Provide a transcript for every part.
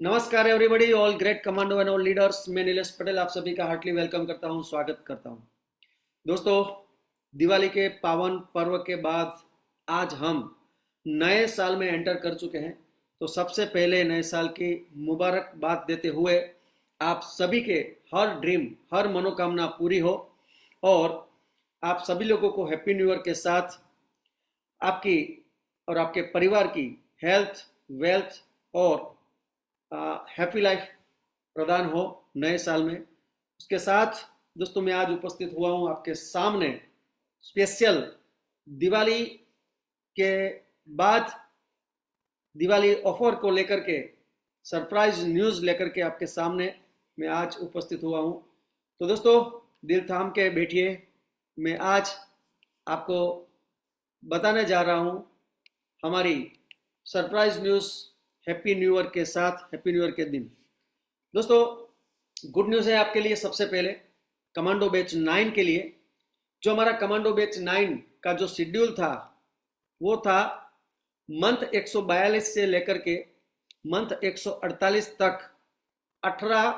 नमस्कार everybody, all great commando and all leaders. मैं नीलेश पटेल आप सभी का हार्टली वेलकम करता हूं, स्वागत करता हूं। दोस्तों, दिवाली के पावन पर्व के बाद आज हम नए साल में एंटर कर चुके हैं। तो सबसे पहले नए साल की मुबारकबाद देते हुए आप सभी के हर ड्रीम, हर मनोकामना पूरी हो और आप सभी लोगों को हैप्पी न्यू ईयर के साथ आपकी और आपके परिवार की हेल्थ, वेल्थ और हैप्पी लाइफ प्रदान हो नए साल में। उसके साथ दोस्तों, मैं आज उपस्थित हुआ हूं आपके सामने स्पेशल दिवाली के बाद दिवाली ऑफर को लेकर के सरप्राइज न्यूज़ लेकर के आपके सामने मैं आज उपस्थित हुआ हूं। तो दोस्तों, दिल थाम के बैठिए। मैं आज आपको बताने जा रहा हूं हमारी surprise news happy new year के साथ, हैप्पी न्यू ईयर के दिन। दोस्तों, गुड न्यूज़ है आपके लिए। सबसे पहले कमांडो बैच 9 के लिए, जो हमारा कमांडो बैच 9 का जो शेड्यूल था वो था मंथ 142 से लेकर के मंथ 148 तक 18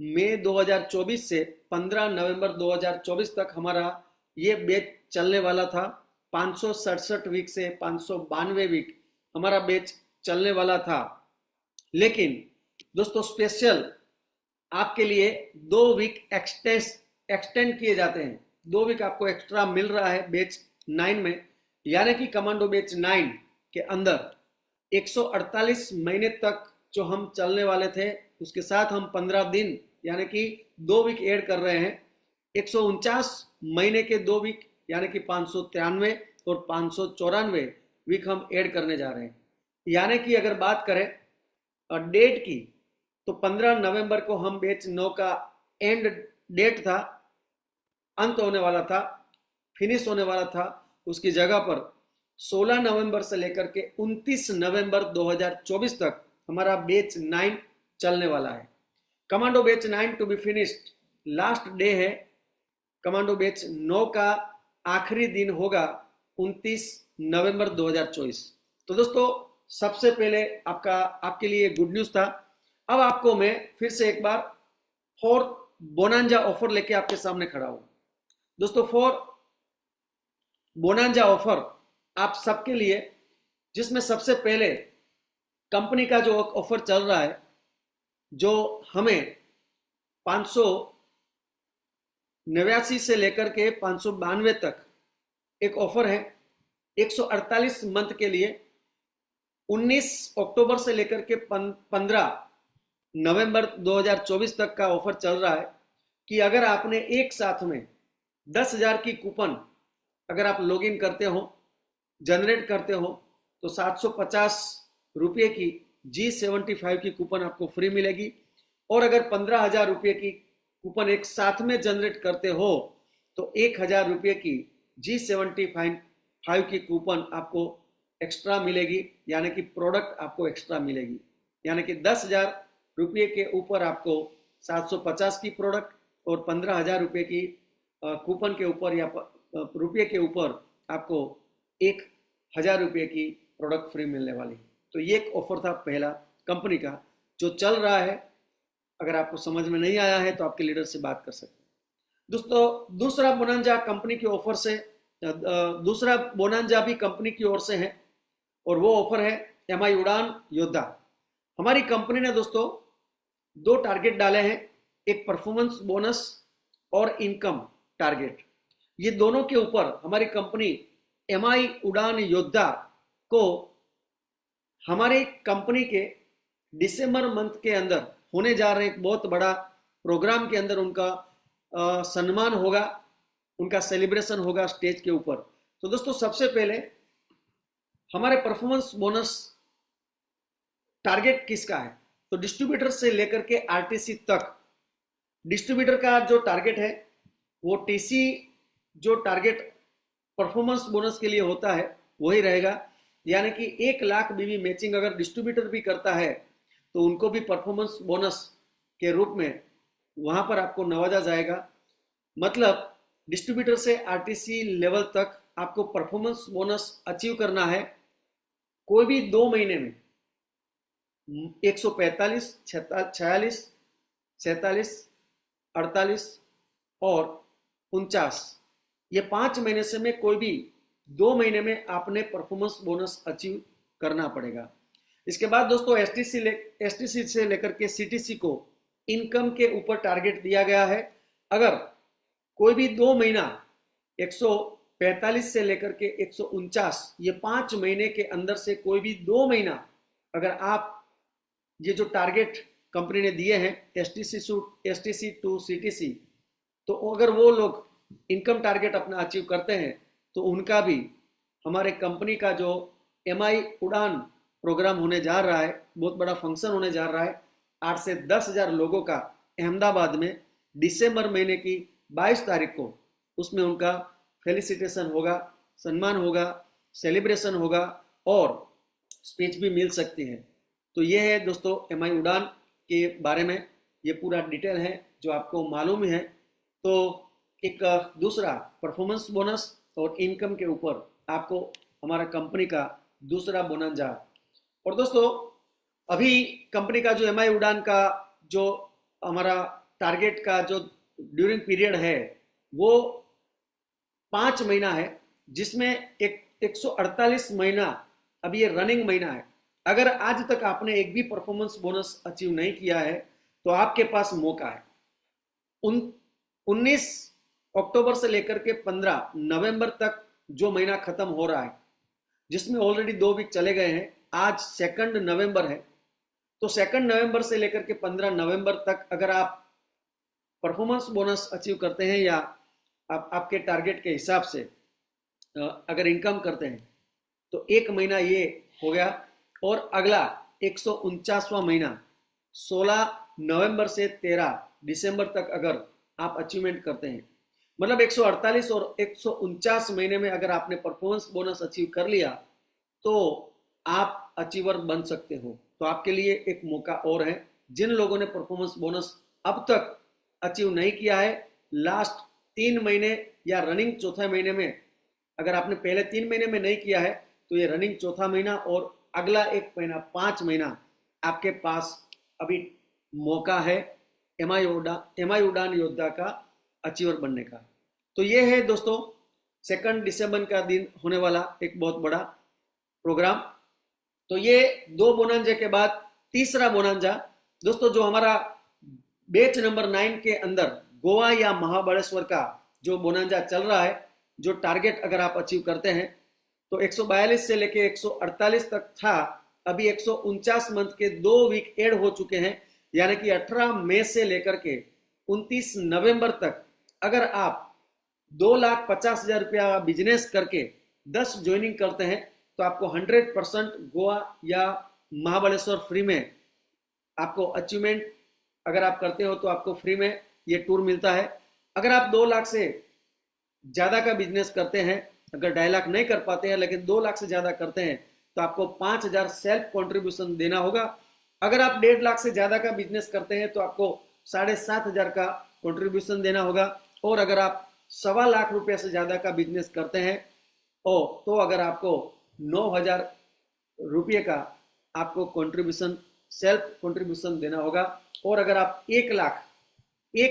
मई 2024 से 15 नवंबर 2024 तक हमारा ये बैच चलने वाला था। 567 वीक से 592 वीक हमारा बैच चलने वाला था। लेकिन दोस्तों, स्पेशल आपके लिए 2 वीक एक्सटेंड किए जाते हैं। 2 वीक आपको एक्स्ट्रा मिल रहा है बैच 9 में, यानी कि कमांडो बैच 9 के अंदर 148 महीने तक जो हम चलने वाले थे, उसके साथ हम 15 दिन यानी कि 2 वीक ऐड कर रहे हैं। 149 महीने के 2 वीक यानी कि 593 और 594 वीक हम ऐड करने जा रहे हैं। यानी कि अगर बात करें डेट की, तो 15 नवंबर को हम बैच 9 का एंड डेट था, अंत होने वाला था, फिनिश होने वाला था। उसकी जगह पर 16 नवंबर से लेकर के 29 नवंबर 2024 तक हमारा बैच 9 चलने वाला है। Commando batch 9 to be finished, last day है। कमांडो बैच 9 का आखिरी दिन होगा 29 नवंबर 2024। तो दोस्तों, सबसे पहले आपके लिए गुड न्यूज था। अब आपको मैं फिर से एक बार 4 बोनांजा ऑफर लेके आपके सामने खड़ा हूं। दोस्तों, 4 बोनांजा ऑफर आप सबके लिए, जिसमें सबसे पहले कंपनी का जो ऑफर चल रहा है, जो हमें 589 से लेकर के 592 तक एक ऑफर है 148 मंथ के लिए। 19 अक्टूबर से लेकर के 15 नवंबर 2024 तक का ऑफर चल रहा है कि अगर आपने एक साथ में 10,000 की कूपन अगर आप लॉगिन करते हो, जनरेट करते हो, तो 750 रुपये की G75 की कूपन आपको फ्री मिलेगी। और अगर 15,000 रुपये की कूपन एक साथ में जनरेट करते हो तो 1,000 रुपये की G75 की कूपन आपको एक्स्ट्रा मिलेगी, यानी कि प्रोडक्ट आपको एक्स्ट्रा मिलेगी। यानी कि 10,000 रुपये के ऊपर आपको 750 की प्रोडक्ट और 15,000 रुपये की कूपन के ऊपर या रुपये के ऊपर आपको 1,000 रुपये की प्रोडक्ट फ्री मिलने वाली। तो ये एक ऑफर था पहला कंपनी का, जो चल रहा है। अगर आपको समझ में नहीं आया है तो आपके लीडर से बात कर सकते हैं। दोस्तों, दूसरा बोनांजा कंपनी की ऑफर से, दूसरा बोनांजा भी कंपनी की ओर से है और वो ऑफर है MI उड़ान योद्धा। हमारी कंपनी ने दोस्तों 2 टारगेट डाले हैं, एक परफॉर्मेंस बोनस और इनकम टारगेट। ये दोनों के ऊपर हमारी कंपनी MI उड़ान योद्धा को हमारी कंपनी के दिसंबर मंथ के अंदर होने जा रहे एक बहुत बड़ा प्रोग्राम के अंदर उनका सम्मान होगा, उनका सेलिब्रेशन होगा स्टेज के ऊपर। तो दोस्तों, सबसे पहले हमारे परफॉर्मेंस बोनस टारगेट किसका है, तो डिस्ट्रीब्यूटर से लेकर के RTC तक। डिस्ट्रीब्यूटर का जो टारगेट है वो TC जो टारगेट परफॉर्मेंस बोनस के लिए होता है वही रहेगा। यानी कि 1 लाख बीवी मैचिंग अगर डिस्ट्रीब्यूटर भी करता है तो उनको भी परफॉर्मेंस बोनस के रूप में वहां पर आपको नवाजा जाएगा। मतलब डिस्ट्रीब्यूटर से RTC लेवल तक आपको परफॉर्मेंस बोनस अचीव करना है। कोई भी 2 महीने में 145, 46, 47, 48 और 49, ये 5 महीने से में कोई भी 2 महीने में आपने परफॉर्मेंस बोनस अचीव करना पड़ेगा। इसके बाद दोस्तों एसटीसी से लेकर के सीटीसी को इनकम के ऊपर टारगेट दिया गया है। अगर कोई भी 2 महीना 145 से लेकर के 149, ये 5 महीने के अंदर से कोई भी 2 महीना अगर आप ये जो टारगेट कंपनी ने दिए हैं एसटीसी टू सीटीसी, तो अगर वो लोग इनकम टारगेट अपना अचीव करते हैं तो उनका भी हमारे कंपनी का जो एमआई उड़ान प्रोग्राम होने जा रहा है, बहुत बड़ा फंक्शन होने जा रहा है, 8 से 10 हज़ार लोगों का अहमदाबाद में दिसंबर महीने की 22 तारीख को, उसमें उनका फेलिसिटेशन होगा, सम्मान होगा, सेलिब्रेशन होगा और स्पीच भी मिल सकती है। तो ये है दोस्तों एमआई उड़ान के बारे में, ये पूरा डिटेल है जो आपको मालूम है। तो एक दूसरा परफॉर्मेंस बोनस और इनकम के ऊपर आपको हमारा कंपनी का दूसरा बोनंजा। और दोस्तों अभी कंपनी का जो एमआई उड़ान का जो हमारा टारगेट का जो ड्यूरिंग पीरियड है वो 5 महीना है, जिसमें 148 महीना अभी ये रनिंग महीना है। अगर आज तक आपने एक भी परफॉर्मेंस बोनस अचीव नहीं किया है तो आपके पास मौका है। 19 अक्टूबर से लेकर के 15 नवंबर तक जो महीना खत्म हो रहा है, जिसमें ऑलरेडी 2 वीक चले गए हैं, आज 2 नवंबर है, तो 2 नवंबर से लेकर के 15 नवंबर तक अगर आप परफॉर्मेंस बोनस अचीव करते हैं या आपके टारगेट के हिसाब से अगर इनकम करते हैं तो 1 महीना ये हो गया। और अगला 149वां महीना 16 नवंबर से 13 दिसंबर तक अगर आप अचीवमेंट करते हैं, मतलब 148 और 149 महीने में अगर आपने परफॉर्मेंस बोनस अचीव कर लिया तो आप अचीवर बन सकते हो। तो आपके लिए एक मौका और है। जिन लोगों ने परफॉर्मेंस बोनस अब तक अचीव नहीं किया है, लास्ट 3 महीने या रनिंग चौथे महीने में, अगर आपने पहले 3 महीने में नहीं किया है तो ये रनिंग चौथा महीना और अगला 1 महीना 5 महीना आपके पास अभी मौका है एमआई उड़ान योद्धा का अचीवर बनने का। तो ये है दोस्तों 2 दिसंबर का दिन होने वाला एक बहुत बड़ा प्रोग्राम। तो ये 2 बोनांजा के बाद तीसरा बोनांजा दोस्तों, जो हमारा बैच नंबर 9 के अंदर गोवा या महाबलेश्वर का जो बोनांजा चल रहा है, जो टारगेट अगर आप अचीव करते हैं तो 142 से लेके 148 तक था, अभी 149 मंथ के 2 वीक ऐड हो चुके हैं, यानी कि 18 मई से लेकर के 29 नवंबर तक अगर आप 2,50,000 रुपया बिजनेस करके 10 ज्वाइनिंग करते हैं तो आपको 100% गोवा या महाबलेश्वर फ्री में आपको अचीवमेंट अगर आप करते हो तो आपको फ्री में ये टूर मिलता है। अगर आप 2 लाख से ज़्यादा का बिजनेस करते हैं, अगर 2.5 लाख नहीं कर पाते हैं लेकिन 2 लाख से ज़्यादा करते हैं तो आपको 5,000 सेल्फ कॉन्ट्रीब्यूशन देना होगा। अगर आप 1.5 लाख से ज़्यादा का बिजनेस करते हैं तो आपको 7,500 का कॉन्ट्रीब्यूशन देना होगा। और अगर आप 1.25 लाख रुपये से ज़्यादा का बिजनेस करते हैं तो अगर आपको 9,000 रुपये का आपको कॉन्ट्रीब्यूशन सेल्फ कॉन्ट्रीब्यूशन देना होगा। और अगर आप 1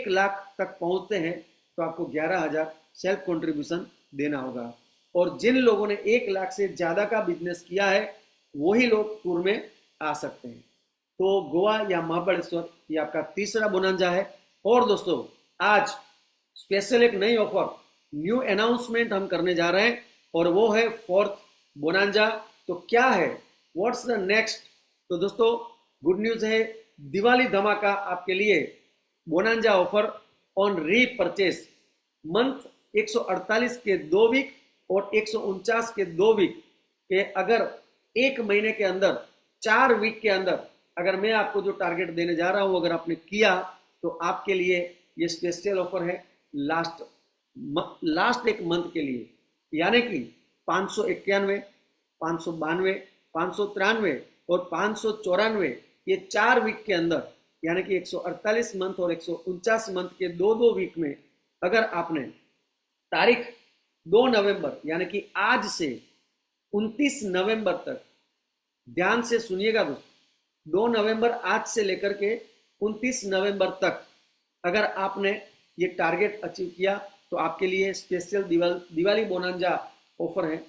लाख तक पहुंचते हैं तो आपको 11,000 सेल्फ कॉन्ट्रीब्यूशन देना होगा। और जिन लोगों ने 1 लाख से ज़्यादा का बिजनेस किया है वही लोग टूर में आ सकते हैं। तो गोवा या महाबलेश्वर ये आपका तीसरा बोनांजा है। और दोस्तों आज स्पेशल एक नई ऑफर, न्यू अनाउंसमेंट हम करने जा रहे हैं और वो है 4th बोनांजा। तो क्या है, व्हाट्स द नेक्स्ट? तो दोस्तों गुड न्यूज है, दिवाली धमाका आपके लिए बोनांजा ऑफर ऑन रीपरचेस। मंथ 148 के 2 वीक और 149 के 2 वीक के अगर 1 महीने के अंदर 4 वीक के अंदर अगर मैं आपको जो टारगेट देने जा रहा हूं अगर आपने किया तो आपके लिए ये स्पेशल ऑफर है लास्ट एक मंथ के लिए, यानी कि 591, 592, 593 और 594 ये 4 वीक के अंदर, यानी कि 148 मंथ और 149 मंथ के 2 वीक में अगर आपने तारीख 2 नवंबर यानी कि आज से 29 नवंबर तक, ध्यान से सुनिएगा दोस्तों, 2 नवंबर आज से लेकर के 29 नवंबर तक अगर आपने ये टारगेट अचीव किया तो आपके लिए स्पेशल दिवाली बोनांजा ऑफर है।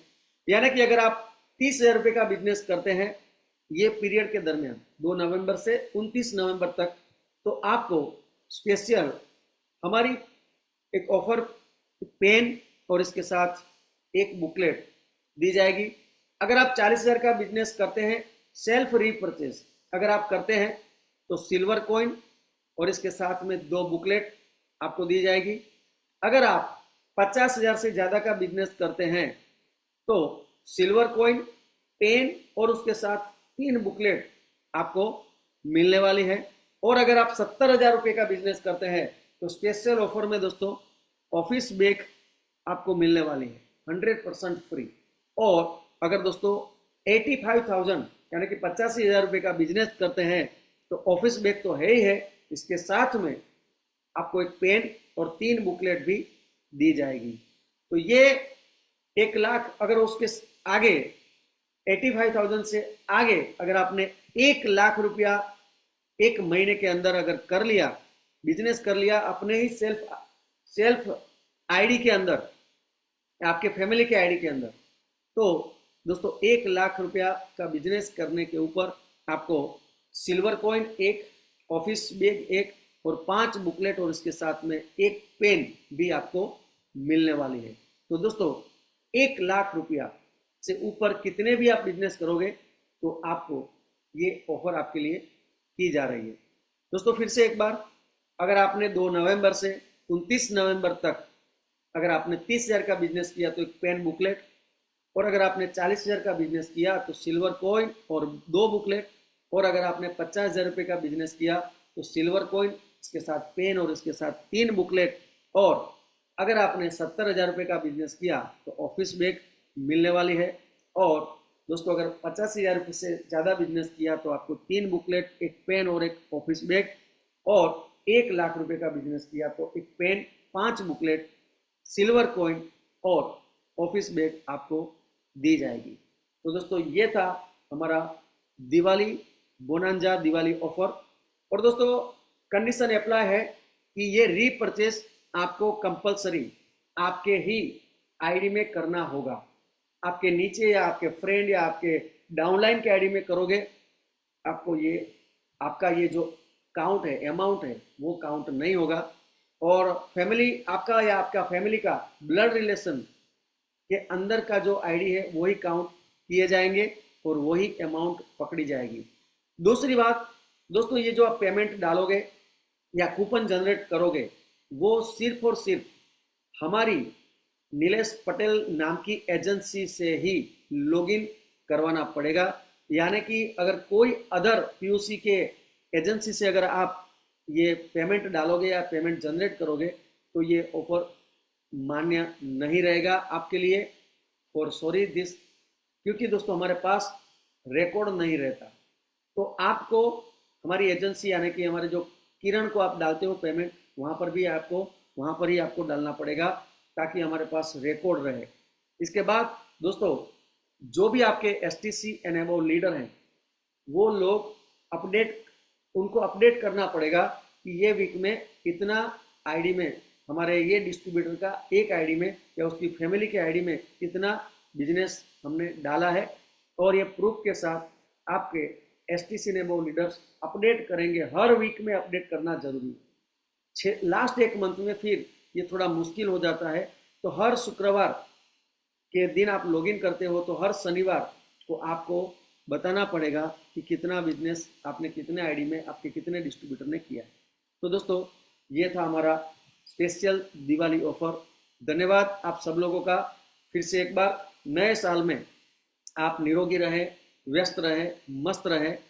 यानी कि अगर आप 30,000 रुपये का बिजनेस करते हैं ये पीरियड के दरमियान 2 नवंबर से 29 नवंबर तक, तो आपको स्पेशल हमारी एक ऑफर पेन और इसके साथ एक बुकलेट दी जाएगी। अगर आप 40,000 का बिजनेस करते हैं सेल्फ रीपरचेज अगर आप करते हैं तो सिल्वर कॉइन और इसके साथ में 2 बुकलेट आपको दी जाएगी। अगर आप 50,000 से ज़्यादा का बिजनेस करते हैं तो सिल्वर कॉइन, पेन और उसके साथ 3 बुकलेट आपको मिलने वाली है। और अगर आप 70,000 रुपये का बिजनेस करते हैं तो स्पेशल ऑफर में दोस्तों ऑफिस बैग आपको मिलने वाली है 100% फ्री। और अगर दोस्तों 85,000 यानी कि 85,000 रुपये का बिजनेस करते हैं तो ऑफिस बैग तो है ही है, इसके साथ में आपको एक पेन और 3 बुकलेट भी दी जाएगी। तो ये 1 लाख अगर उसके आगे 85,000 से आगे अगर आपने 1 लाख रुपया 1 महीने के अंदर अगर कर लिया, बिजनेस कर लिया अपने ही सेल्फ आईडी के अंदर, आपके फैमिली के आईडी के अंदर, तो दोस्तों 1 लाख रुपया का बिजनेस करने के ऊपर आपको सिल्वर कॉइन 1, ऑफिस बैग 1 और 5 बुकलेट और इसके साथ में 1 पेन भी आपको मिलने वाली है। तो दोस्तों 1 लाख रुपया से ऊपर कितने भी आप बिजनेस करोगे तो आपको ये ऑफर आपके लिए की जा रही है। दोस्तों फिर से एक बार, अगर आपने 2 नवंबर से 29 नवंबर तक अगर आपने 30,000 का बिजनेस किया तो एक पेन बुकलेट, और अगर आपने 40,000 का बिजनेस किया तो सिल्वर कॉइन और 2 बुकलेट, और अगर आपने 50,000 रुपये का बिजनेस किया तो सिल्वर कॉइन इसके साथ पेन और इसके साथ 3 बुकलेट, और अगर आपने 70,000 रुपये का बिजनेस किया तो ऑफिस बैग मिलने वाली है। और दोस्तों अगर 85,000 रुपये से ज़्यादा बिजनेस किया तो आपको 3 बुकलेट, एक पेन और एक ऑफिस बैग, और 1 लाख रुपये का बिजनेस किया तो एक पेन, 5 बुकलेट, सिल्वर कॉइन और ऑफिस बैग आपको दी जाएगी। तो दोस्तों ये था हमारा दिवाली बोनांजा दिवाली ऑफर। और दोस्तों कंडीशन अप्लाई है कि ये रीपरचेस आपको कंपलसरी आपके ही आईडी में करना होगा। आपके नीचे या आपके फ्रेंड या आपके डाउनलाइन के आईडी में करोगे आपको ये आपका ये जो काउंट है, अमाउंट है, वो काउंट नहीं होगा। और फैमिली आपका या आपका फैमिली का ब्लड रिलेशन के अंदर का जो आईडी है वही काउंट किए जाएंगे और वही अमाउंट पकड़ी जाएगी। दूसरी बात दोस्तों, ये जो आप पेमेंट डालोगे या कूपन जनरेट करोगे वो सिर्फ और सिर्फ हमारी नीलेश पटेल नाम की एजेंसी से ही लॉगिन करवाना पड़ेगा। यानी कि अगर कोई अदर पीयूसी के एजेंसी से अगर आप ये पेमेंट डालोगे या पेमेंट जनरेट करोगे तो ये ऑफर मान्य नहीं रहेगा आपके लिए। और सॉरी दिस, क्योंकि दोस्तों हमारे पास रिकॉर्ड नहीं रहता, तो आपको हमारी एजेंसी यानी कि हमारे जो किरण को आप डालते हो पेमेंट, वहाँ पर ही आपको डालना पड़ेगा ताकि हमारे पास रिकॉर्ड रहे। इसके बाद दोस्तों जो भी आपके STC एनेबल लीडर हैं वो लोग उनको अपडेट करना पड़ेगा कि ये वीक में इतना आईडी में हमारे ये डिस्ट्रीब्यूटर का एक आईडी में या उसकी फैमिली के आईडी में इतना बिजनेस हमने डाला है, और ये प्रूफ के साथ आपके STC एनेबल लीडर्स अपडेट करेंगे। हर वीक में अपडेट करना जरूरी है। लास्ट 1 मंथ में फिर ये थोड़ा मुश्किल हो जाता है, तो हर शुक्रवार के दिन आप लॉगिन करते हो तो हर शनिवार को आपको बताना पड़ेगा कि कितना बिजनेस आपने कितने आईडी में आपके कितने डिस्ट्रीब्यूटर ने किया है। तो दोस्तों ये था हमारा स्पेशल दिवाली ऑफर। धन्यवाद आप सब लोगों का। फिर से एक बार नए साल में आप निरोगी रहे, व्यस्त रहे, मस्त रहे।